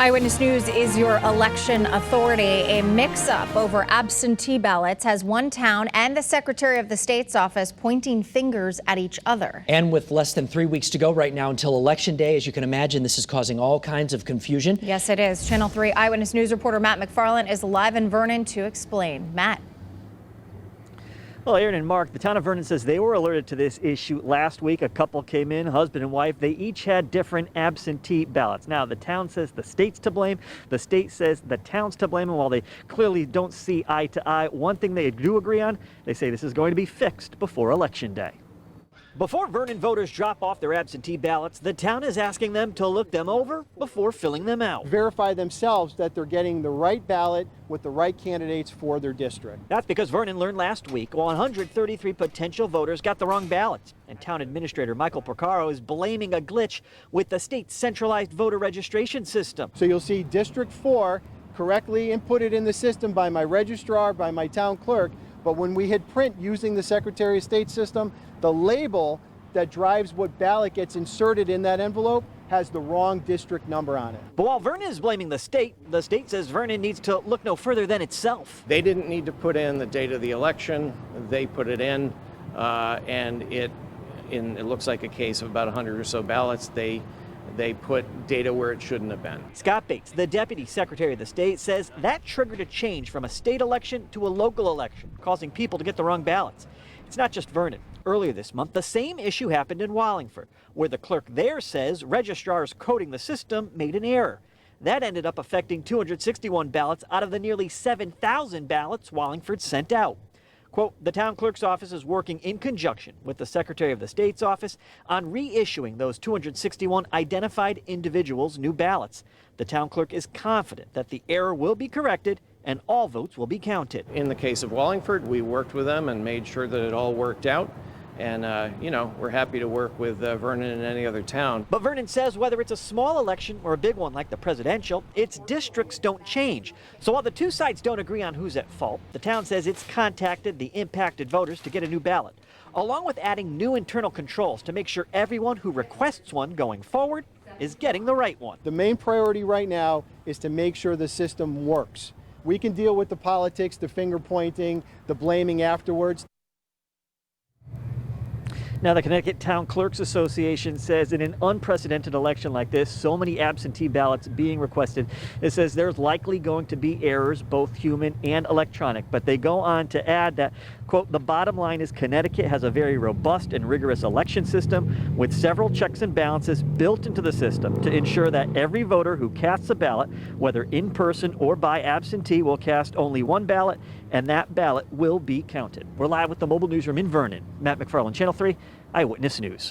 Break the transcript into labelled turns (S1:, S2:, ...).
S1: Eyewitness News is your election authority. A mix-up over absentee ballots has one town and the Secretary of the State's office pointing fingers at each other.
S2: And with less than 3 weeks to go right now until Election Day, as you can imagine, this is causing all kinds of confusion.
S1: Yes, it is. Channel 3 Eyewitness News reporter Matt McFarland is live in Vernon to explain. Matt.
S3: Well, Aaron and Mark, the town of Vernon says they were alerted to this issue last week. A couple came in, husband and wife. They each had different absentee ballots. Now, the town says the state's to blame. The state says the town's to blame. And while they clearly don't see eye to eye, one thing they do agree on, they say this is going to be fixed before Election Day. Before Vernon voters drop off their absentee ballots, the town is asking them to look them over before filling them out.
S4: Verify themselves that they're getting the right ballot with the right candidates for their district.
S3: That's because Vernon learned last week 133 potential voters got the wrong ballots. And town administrator Michael Porcaro is blaming a glitch with the state's centralized voter registration system.
S4: So you'll see District 4 correctly inputted in the system by my registrar, by my town clerk. But when we hit print using the Secretary of State system, the label that drives what ballot gets inserted in that envelope has the wrong district number on it.
S3: But while Vernon is blaming the state says Vernon needs to look no further than itself.
S5: They didn't need to put in the date of the election. They put it in, and it looks like a case of about 100 or so ballots. They put data where it shouldn't have been.
S3: Scott Bates, the Deputy Secretary of the State, says that triggered a change from a state election to a local election, causing people to get the wrong ballots. It's not just Vernon. Earlier this month, the same issue happened in Wallingford, where the clerk there says registrars coding the system made an error. That ended up affecting 261 ballots out of the nearly 7,000 ballots Wallingford sent out. Quote, the town clerk's office is working in conjunction with the Secretary of the State's office on reissuing those 261 identified individuals' new ballots. The town clerk is confident that the error will be corrected and all votes will be counted.
S5: In the case of Wallingford, we worked with them and made sure that it all worked out. And, we're happy to work with Vernon and any other town.
S3: But Vernon says whether it's a small election or a big one like the presidential, its districts don't change. So while the two sides don't agree on who's at fault, the town says it's contacted the impacted voters to get a new ballot, along with adding new internal controls to make sure everyone who requests one going forward is getting the right one.
S4: The main priority right now is to make sure the system works. We can deal with the politics, the finger pointing, the blaming afterwards.
S3: Now, the Connecticut Town Clerks Association says in an unprecedented election like this, so many absentee ballots being requested, it says there's likely going to be errors, both human and electronic. But they go on to add that, quote, the bottom line is Connecticut has a very robust and rigorous election system with several checks and balances built into the system to ensure that every voter who casts a ballot, whether in person or by absentee, will cast only one ballot, and that ballot will be counted. We're live with the mobile newsroom in Vernon. Matt McFarland, Channel 3 Eyewitness News.